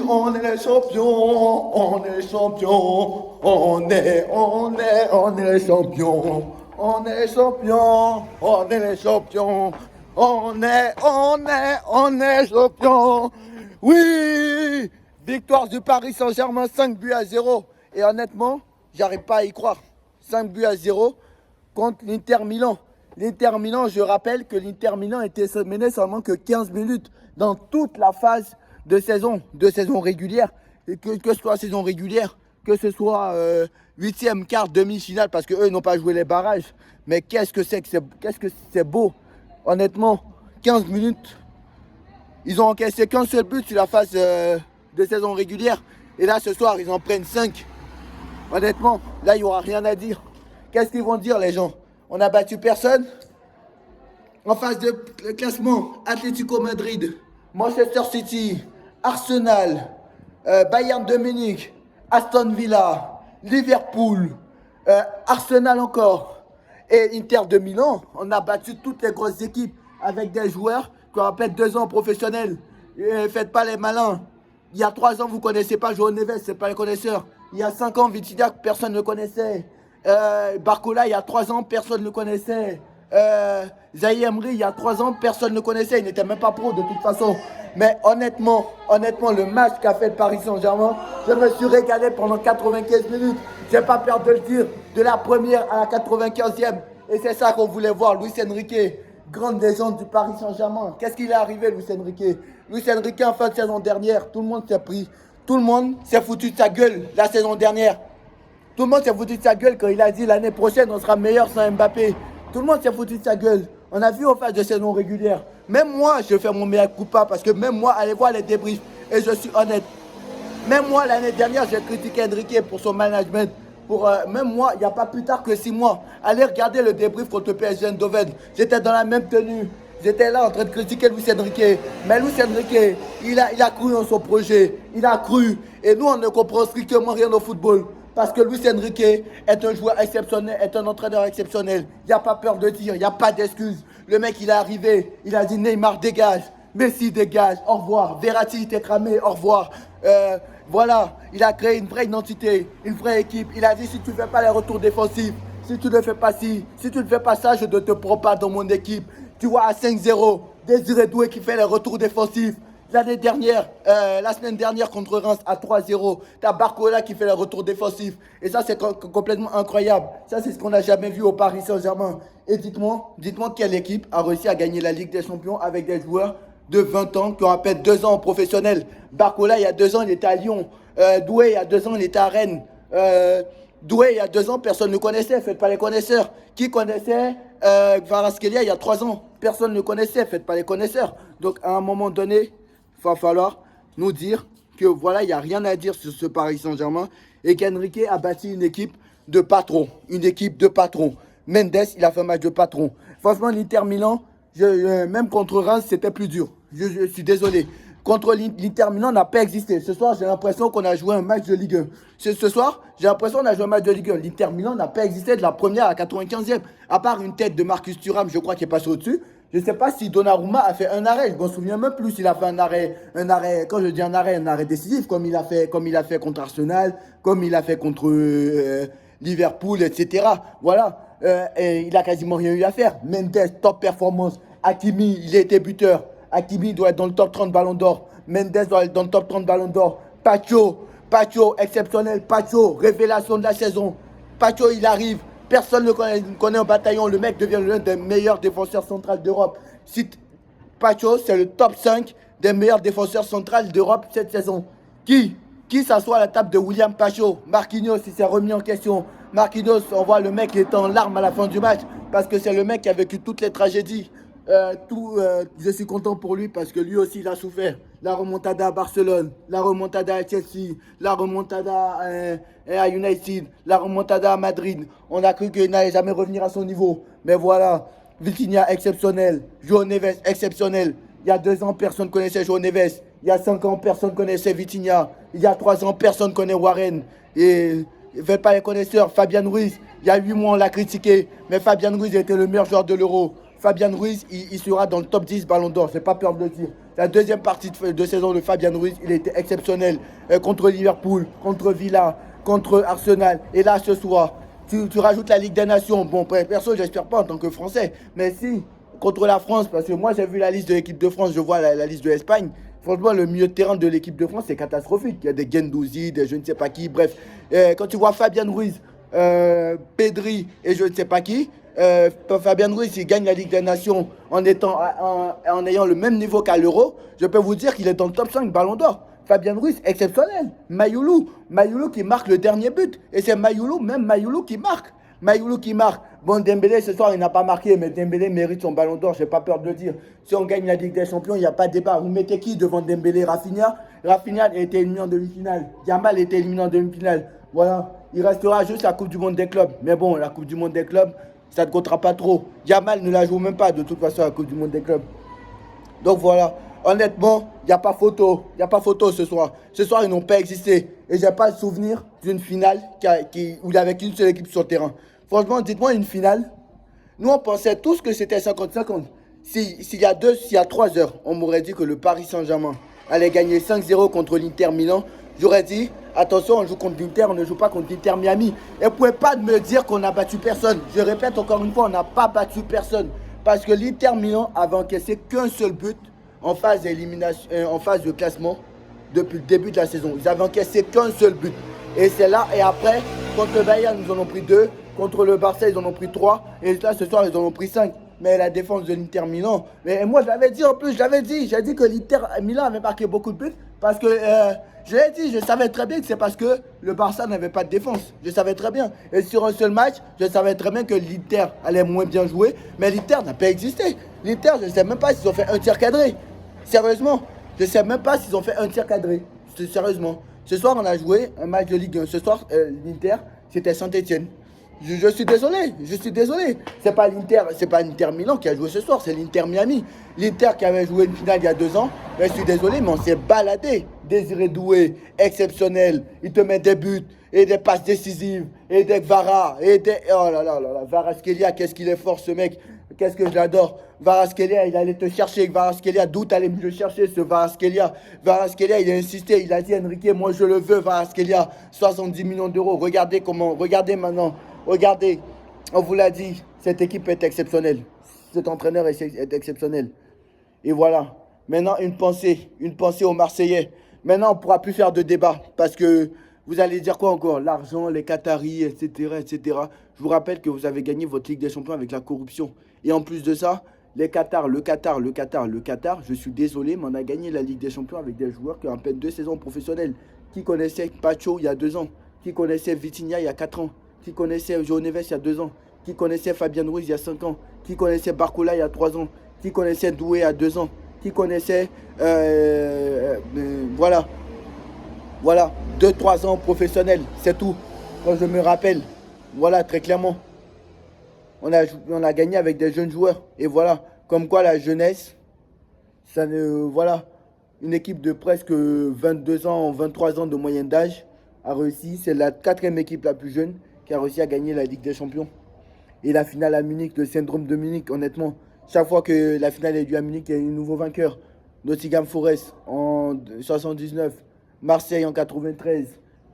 on est les champions, on est les champions, on est les champions, on est les champions, on est les champions, on est champions. Oui, victoire du Paris Saint-Germain, 5 buts à 0. Et honnêtement, j'arrive pas à y croire. 5 buts à 0 contre l'Inter Milan. L'Inter Milan, je rappelle que l'Inter Milan était mené seulement que 15 minutes dans toute la phase de saison régulière. Et que ce soit saison régulière, que ce soit huitième, quart, demi-finale, parce qu'eux n'ont pas joué les barrages. Mais qu'est-ce que c'est beau. Honnêtement, 15 minutes, ils ont encaissé qu'un seul but sur la phase de saison régulière. Et là, ce soir, ils en prennent 5. Honnêtement, là, il n'y aura rien à dire. Qu'est-ce qu'ils vont dire, les gens? On n'a battu personne. En phase de classement, Atlético Madrid, Manchester City, Arsenal, Bayern de Munich, Aston Villa, Liverpool, Arsenal encore et Inter de Milan. On a battu toutes les grosses équipes avec des joueurs qui ont à peine 2 ans professionnels. Faites pas les malins. Il y a 3 ans, vous ne connaissez pas João Neves, c'est pas les connaisseurs. Il y a 5 ans, Vitinha, personne ne le connaissait. Barcola, il y a 3 ans, personne ne le connaissait. Zaïre Emery, il y a 3 ans, personne ne le connaissait. Il n'était même pas pro de toute façon. Mais honnêtement, le match qu'a fait le Paris Saint-Germain, je me suis régalé pendant 95 minutes. J'ai pas peur de le dire. De la première à la 95e. Et c'est ça qu'on voulait voir. Luis Enrique, grande légende du Paris Saint-Germain. Qu'est-ce qu'il est arrivé, Luis Enrique? Luis Enrique, en fin de saison dernière, tout le monde s'est pris. Tout le monde s'est foutu de sa gueule la saison dernière. Tout le monde s'est foutu de sa gueule quand il a dit l'année prochaine on sera meilleur sans Mbappé. Tout le monde s'est foutu de sa gueule. On a vu en phase de saison régulière. Même moi, je fais mon meilleur coup parce que même moi, allez voir les débriefs. Et je suis honnête. Même moi, l'année dernière, j'ai critiqué Enrique pour son management. Même moi, il n'y a pas plus tard que 6 mois. Allez regarder le débrief contre le PSG Eindhoven. J'étais dans la même tenue. J'étais là en train de critiquer Luis Enrique. Mais Luis Enrique, il a cru en son projet. Il a cru. Et nous, on ne comprend strictement rien au football. Parce que Luis Enrique est un joueur exceptionnel, est un entraîneur exceptionnel. Il n'y a pas peur de dire, il n'y a pas d'excuses. Le mec, il est arrivé, il a dit Neymar dégage, Messi dégage, au revoir. Verratti t'est cramé, au revoir. Voilà, il a créé une vraie identité, une vraie équipe. Il a dit si tu ne fais pas les retours défensifs, si tu ne fais pas ci, si tu ne fais pas ça, je ne te prends pas dans mon équipe. Tu vois à 5-0, Désiré Doué qui fait les retours défensifs. L'année dernière, la semaine dernière contre Reims à 3-0, t'as Barcola qui fait le retour défensif. Et ça, c'est complètement incroyable. Ça, c'est ce qu'on n'a jamais vu au Paris Saint-Germain. Et dites-moi quelle équipe a réussi à gagner la Ligue des Champions avec des joueurs de 20 ans qui ont à peine 2 ans en professionnel. Barcola, il y a 2 ans, il était à Lyon. Doué, il y a 2 ans, il était à Rennes. Doué, il y a 2 ans, personne ne le connaissait. Faites pas les connaisseurs. Qui connaissait Kvaratskhelia il y a 3 ans? Personne ne le connaissait. Faites pas les connaisseurs. Donc, à un moment donné, il va falloir nous dire que voilà, il n'y a rien à dire sur ce Paris Saint-Germain et qu'Enrique a bâti une équipe de patrons. Une équipe de patrons. Mendes, il a fait un match de patron. Franchement, l'Inter Milan, même contre Reims, c'était plus dur. Je suis désolé. Contre l'Inter Milan, n'a pas existé. Ce soir, j'ai l'impression qu'on a joué un match de Ligue 1. Ce soir, j'ai l'impression qu'on a joué un match de Ligue 1. L'Inter Milan n'a pas existé de la première à la 95e. À part une tête de Marcus Thuram, je crois, qui est passé au-dessus. Je ne sais pas si Donnarumma a fait un arrêt. Je ne me souviens même plus s'il a fait un arrêt. Quand je dis un arrêt décisif, comme il a fait contre Arsenal, comme il a fait contre Liverpool, etc. Voilà. Et il a quasiment rien eu à faire. Mendes, top performance. Hakimi, il a été buteur. Hakimi doit être dans le top 30 Ballon d'Or. Mendes doit être dans le top 30 Ballon d'Or. Pacho, exceptionnel. Pacho, révélation de la saison. Pacho, il arrive. Personne ne le connaît en bataillon. Le mec devient l'un des meilleurs défenseurs centrales d'Europe. Pacho, c'est le top 5 des meilleurs défenseurs centrales d'Europe cette saison. Qui s'assoit à la table de William Pacho? Marquinhos, il s'est remis en question. Marquinhos, on voit le mec qui est en larmes à la fin du match. Parce que c'est le mec qui a vécu toutes les tragédies. Je suis content pour lui parce que lui aussi il a souffert. La remontada à Barcelone, la remontada à Chelsea, la remontada à United, la remontada à Madrid. On a cru qu'il n'allait jamais revenir à son niveau. Mais voilà, Vitinha exceptionnel, João Neves exceptionnel. Il y a 2 ans, personne ne connaissait João Neves. Il y a 5 ans, personne ne connaissait Vitinha. Il y a 3 ans, personne ne connaît Warren. Et ne faites pas les connaisseurs. Fabian Ruiz, il y a 8 mois, on l'a critiqué. Mais Fabian Ruiz était le meilleur joueur de l'Euro. Fabien Ruiz, il sera dans le top 10 Ballon d'Or. J'ai pas peur de le dire. La deuxième partie de saison de Fabien Ruiz, il était exceptionnel. Contre Liverpool, contre Villa, contre Arsenal. Et là, ce soir, tu rajoutes la Ligue des Nations. Bon, perso, j'espère pas en tant que Français. Mais si, contre la France, parce que moi, j'ai vu la liste de l'équipe de France, je vois la liste de l'Espagne. Franchement, le milieu de terrain de l'équipe de France, c'est catastrophique. Il y a des Guendouzi, des je ne sais pas qui. Bref, quand tu vois Fabien Ruiz, Pedri et je ne sais pas qui, Fabien Ruiz, il gagne la Ligue des Nations en ayant le même niveau qu'à l'Euro. Je peux vous dire qu'il est dans le top 5 Ballon d'Or. Fabien Ruiz, exceptionnel. Mayoulou qui marque le dernier but. Et c'est Mayoulou qui marque. Mayoulou qui marque. Bon, Dembélé, ce soir, il n'a pas marqué, mais Dembélé mérite son Ballon d'Or, j'ai pas peur de le dire. Si on gagne la Ligue des Champions, il n'y a pas de débat. Vous mettez qui devant Dembélé? Rafinha a été éliminé en demi-finale. Yamal a été éliminé en demi-finale. Voilà. Il restera juste la Coupe du Monde des clubs. Mais bon, la Coupe du Monde des clubs, ça ne comptera pas trop. Yamal ne la joue même pas de toute façon à la Coupe du Monde des clubs. Donc voilà. Honnêtement, il n'y a pas photo. Il n'y a pas photo ce soir. Ce soir, ils n'ont pas existé. Et je n'ai pas le souvenir d'une finale où il n'y avait qu'une seule équipe sur le terrain. Franchement, dites-moi une finale. Nous, on pensait tous que c'était 50-50. S'il y a 3 heures, on m'aurait dit que le Paris Saint-Germain allait gagner 5-0 contre l'Inter Milan. J'aurais dit, attention, on joue contre l'Inter, on ne joue pas contre l'Inter Miami. Et vous ne pouvez pas me dire qu'on n'a battu personne. Je répète encore une fois, on n'a pas battu personne. Parce que l'Inter Milan avait encaissé qu'un seul but en phase de classement depuis le début de la saison. Ils avaient encaissé qu'un seul but. Et c'est là, et après, contre le Bayern, ils en ont pris 2. Contre le Barça, ils en ont pris 3. Et là, ce soir, ils en ont pris 5. Mais la défense de l'Inter Milan. Mais moi, je l'avais dit en plus, j'ai dit que l'Inter Milan avait marqué beaucoup de buts. Parce que, je l'ai dit, je savais très bien que c'est parce que le Barça n'avait pas de défense. Je savais très bien. Et sur un seul match, je savais très bien que l'Inter allait moins bien jouer. Mais l'Inter n'a pas existé. L'Inter, je ne sais même pas s'ils ont fait un tir cadré. Sérieusement, je ne sais même pas s'ils ont fait un tir cadré. Sérieusement. Ce soir, on a joué un match de Ligue 1. Ce soir, l'Inter, c'était Saint-Etienne. Je suis désolé. C'est pas l'Inter Milan qui a joué ce soir, c'est l'Inter Miami. L'Inter qui avait joué une finale il y a 2 ans. Mais je suis désolé, mais on s'est baladé. Désiré Doué, exceptionnel. Il te met des buts et des passes décisives et des Vara et des oh là là là là. Kvaratskhelia, qu'est-ce qu'il est fort ce mec. Qu'est-ce que je l'adore. Kvaratskhelia, il allait te chercher. Kvaratskhelia, d'où t'allais me le chercher ce Kvaratskhelia. Kvaratskhelia, il a insisté. Il a dit Enrique, moi je le veux, Kvaratskhelia. 70 millions d'euros. Regardez maintenant. Regardez, on vous l'a dit, cette équipe est exceptionnelle. Cet entraîneur est exceptionnel. Et voilà. Maintenant, une pensée aux Marseillais. Maintenant, on ne pourra plus faire de débat parce que vous allez dire quoi encore? L'argent, les Qataris, etc., etc. Je vous rappelle que vous avez gagné votre Ligue des Champions avec la corruption. Et en plus de ça, le Qatar. Je suis désolé, mais on a gagné la Ligue des Champions avec des joueurs qui ont à peine 2 saisons professionnelles. Qui connaissait Pacho il y a 2 ans? Qui connaissait Vitinha il y a 4 ans? Qui connaissait João Neves il y a 2 ans? Qui connaissait Fabien Ruiz il y a 5 ans? Qui connaissait Barcola il y a 3 ans? Qui connaissait Doué il y a 2 ans? Qui connaissait... voilà. 2-3 ans professionnels, c'est tout. Quand je me rappelle, voilà, très clairement. On a gagné avec des jeunes joueurs. Et voilà, comme quoi la jeunesse, voilà, une équipe de presque 22 ans, 23 ans de moyenne d'âge a réussi. C'est la 4e équipe la plus jeune qui a réussi à gagner la Ligue des Champions. Et la finale à Munich, le syndrome de Munich, honnêtement. Chaque fois que la finale est due à Munich, il y a un nouveau vainqueur. Nottingham Forest en 79, Marseille en 93,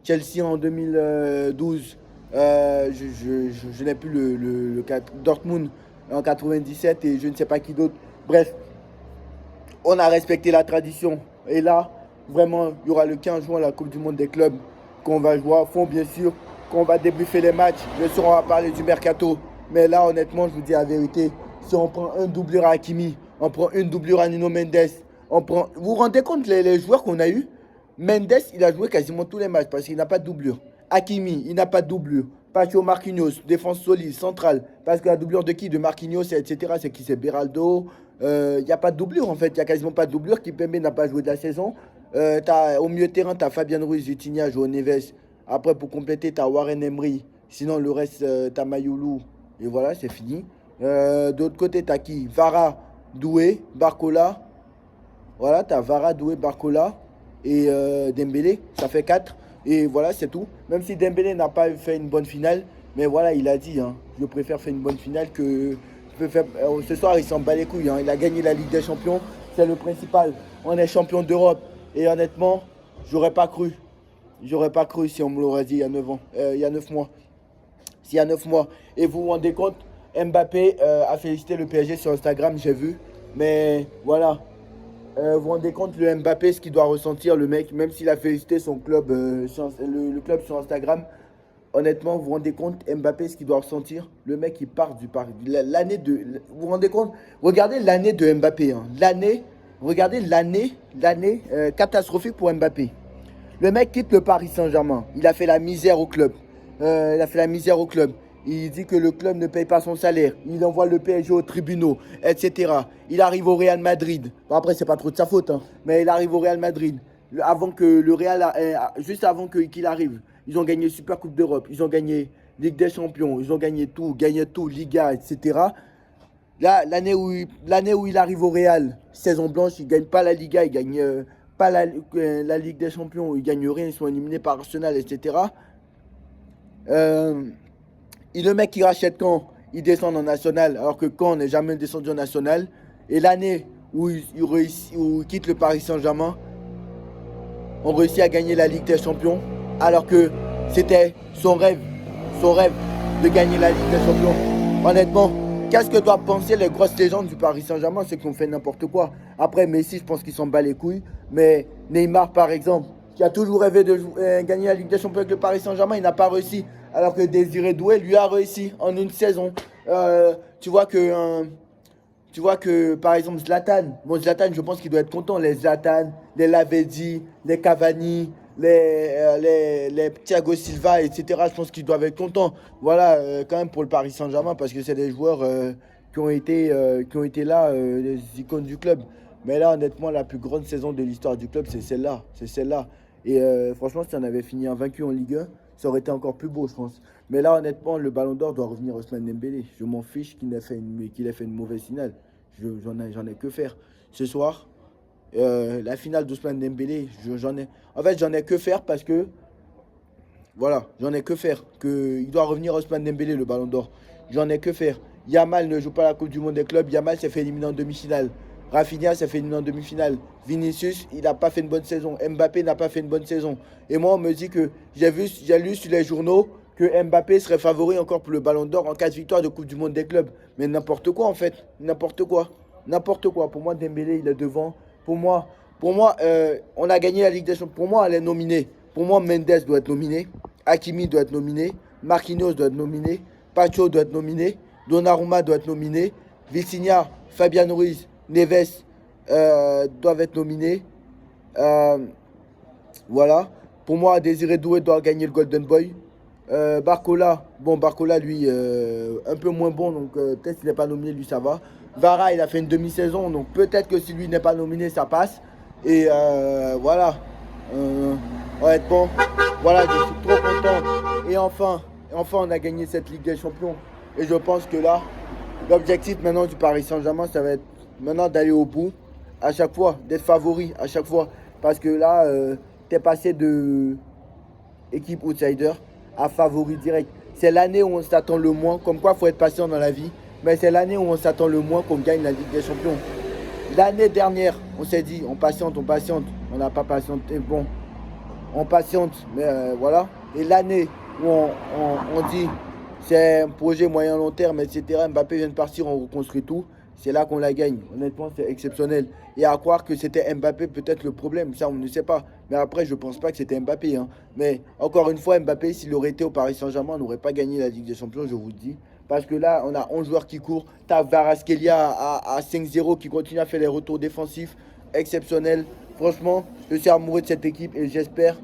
Chelsea en 2012, je n'ai plus le Dortmund en 97 et je ne sais pas qui d'autre. Bref, on a respecté la tradition. Et là, vraiment, il y aura le 15 juin la Coupe du Monde des clubs qu'on va jouer à fond, bien sûr, qu'on va débriefer les matchs. Bien sûr, on va parler du mercato. Mais là, honnêtement, je vous dis la vérité. Si on prend un doublure à Hakimi, on prend une doublure à Nuno Mendes, vous vous rendez compte les joueurs qu'on a eu? Mendes, il a joué quasiment tous les matchs parce qu'il n'a pas de doublure. Hakimi, il n'a pas de doublure. Pacho Marquinhos, défense solide, centrale. Parce que la doublure de qui? De Marquinhos, etc. C'est qui? C'est Beraldo. Il n'y a pas de doublure en fait. Il n'y a quasiment pas de doublure. Kimpembe n'a pas joué de la saison. Au milieu de terrain, tu as Fabien Ruiz, Vitinha, João Neves. Après, pour compléter, tu as Warren Emery. Sinon, le reste, tu as Mayoulou. Et voilà, c'est fini. D'autre côté, tu as qui? Vara, Doué, Barcola. Voilà, tu as Vara, Doué, Barcola et Dembélé. Ça fait 4. Et voilà, c'est tout. Même si Dembélé n'a pas fait une bonne finale. Mais voilà, il a dit, hein, je préfère faire une bonne finale que Ce soir, il s'en bat les couilles. Hein. Il a gagné la Ligue des Champions. C'est le principal. On est champion d'Europe. Et honnêtement, j'aurais pas cru. J'aurais pas cru si on me l'aurait dit il y a 9 ans. Il y a 9 mois. S'il y a 9 mois. Et vous vous rendez compte, Mbappé a félicité le PSG sur Instagram, j'ai vu. Mais voilà. Vous vous rendez compte, le Mbappé, ce qu'il doit ressentir, le mec, même s'il a félicité son club, le club sur Instagram. Honnêtement, vous vous rendez compte, Mbappé, ce qu'il doit ressentir, le mec, il part du Paris. L'année de. Vous vous rendez compte? Regardez l'année de Mbappé. Hein. Regardez l'année catastrophique pour Mbappé. Le mec quitte le Paris Saint-Germain. Il a fait la misère au club. Il dit que le club ne paye pas son salaire. Il envoie le PSG aux tribunaux, etc. Il arrive au Real Madrid. Bon, après, c'est pas trop de sa faute, hein, mais il arrive au Real Madrid. Avant que le Real, juste avant qu'il arrive, ils ont gagné Super Coupe d'Europe. Ils ont gagné Ligue des Champions. Ils ont gagné tout, Liga, etc. Là, l'année où il arrive au Real, saison blanche, il ne gagne pas la Liga, il ne gagne pas la Ligue des Champions, ils ne gagnent rien, ils sont éliminés par Arsenal, etc. Et le mec qui rachète Caen, il descend en national, alors que Caen n'est jamais descendu en national. Et l'année où il quitte le Paris Saint-Germain, on réussit à gagner la Ligue des Champions, alors que c'était son rêve de gagner la Ligue des Champions. Honnêtement, qu'est-ce que doivent penser les grosses légendes du Paris Saint-Germain, ceux qui ont fait n'importe quoi? Après, Messi, je pense qu'ils s'en bat les couilles. Mais Neymar, par exemple, qui a toujours rêvé de gagner la Ligue des Champions avec le Paris Saint-Germain, il n'a pas réussi. Alors que Désiré Doué, lui, a réussi en une saison. Tu vois que, par exemple, Zlatan, je pense qu'il doit être content. Les Zlatan, les Lavezzi, les Cavani, les Thiago Silva, etc. Je pense qu'ils doivent être contents. Voilà, quand même pour le Paris Saint-Germain, parce que c'est des joueurs qui ont été là, les icônes du club. Mais là, honnêtement, la plus grande saison de l'histoire du club, c'est celle-là. Et franchement, si on avait fini invaincu en Ligue 1, ça aurait été encore plus beau, je pense. Mais là, honnêtement, le Ballon d'Or doit revenir à Ousmane Dembélé. Je m'en fiche qu'il ait fait une mauvaise finale. J'en ai que faire. Ce soir, la finale d'Ousmane Dembélé, j'en ai que faire parce que, voilà, j'en ai que faire. Il doit revenir Ousmane Dembélé, le Ballon d'Or. J'en ai que faire. Yamal ne joue pas la Coupe du Monde des clubs. Yamal s'est fait éliminer en demi-finale. Rafinha s'est fait éliminer en demi-finale. Vinicius, il n'a pas fait une bonne saison. Mbappé n'a pas fait une bonne saison. Et moi, on me dit que j'ai lu sur les journaux que Mbappé serait favori encore pour le Ballon d'Or en cas de victoire de Coupe du Monde des clubs. Mais n'importe quoi, en fait. N'importe quoi. Pour moi, Dembélé, il est devant. Pour moi, on a gagné la Ligue des Champions. Pour moi, elle est nominée. Pour moi, Mendes doit être nominé. Hakimi doit être nominé. Marquinhos doit être nominé. Pacho doit être nominé. Donnarumma doit être nominé. Vitinha, Fabian Ruiz, Neves doivent être nominés. Voilà. Pour moi, Désiré Doué doit gagner le Golden Boy. Barcola, lui, un peu moins bon, donc peut-être qu'il n'est pas nominé, lui, ça va. Vara, il a fait une demi-saison, donc peut-être que si lui n'est pas nominé, ça passe. Et voilà. Honnêtement, voilà, je suis trop content. Et enfin, on a gagné cette Ligue des Champions. Et je pense que là, l'objectif maintenant du Paris Saint-Germain, ça va être maintenant d'aller au bout, à chaque fois, d'être favori, à chaque fois. Parce que là, t'es passé de équipe outsider à favori direct. C'est l'année où on s'attend le moins, comme quoi il faut être patient dans la vie, mais c'est l'année où on s'attend le moins qu'on gagne la Ligue des Champions. L'année dernière, on s'est dit, on patiente, on n'a pas patienté, bon, on patiente, mais voilà. Et l'année où on dit, c'est un projet moyen-long terme, etc., Mbappé vient de partir, on reconstruit tout, c'est là qu'on la gagne. Honnêtement, c'est exceptionnel. Et à croire que c'était Mbappé peut-être le problème, ça on ne sait pas. Mais après, je ne pense pas que c'était Mbappé. Hein. Mais encore une fois, Mbappé, s'il aurait été au Paris Saint-Germain, on n'aurait pas gagné la Ligue des Champions, je vous le dis. Parce que là, on a 11 joueurs qui courent. Tu as Kvaratskhelia à 5-0 qui continue à faire les retours défensifs exceptionnels. Franchement, je suis amoureux de cette équipe et j'espère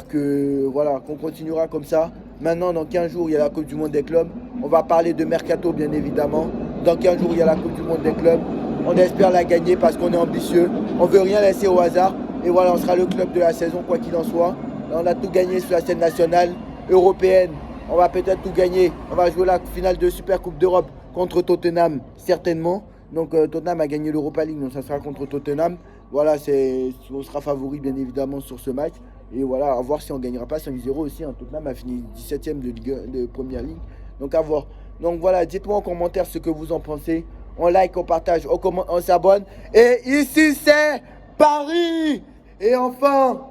que voilà, qu'on continuera comme ça. Maintenant, dans 15 jours, il y a la Coupe du Monde des clubs. On va parler de Mercato, bien évidemment. Dans 15 jours, il y a la Coupe du Monde des clubs. On espère la gagner parce qu'on est ambitieux. On ne veut rien laisser au hasard. Et voilà, on sera le club de la saison, quoi qu'il en soit. Là, on a tout gagné sur la scène nationale, européenne. On va peut-être tout gagner. On va jouer la finale de Super Coupe d'Europe contre Tottenham, certainement. Donc Tottenham a gagné l'Europa League, donc ça sera contre Tottenham. Voilà, on sera favori, bien évidemment, sur ce match. Et voilà, à voir si on ne gagnera pas 5-0 aussi. Hein. Tottenham a fini 17e de Première Ligue. Donc à voir. Donc voilà, dites-moi en commentaire ce que vous en pensez. On like, on partage, on s'abonne. Et ici c'est Paris. Et enfin,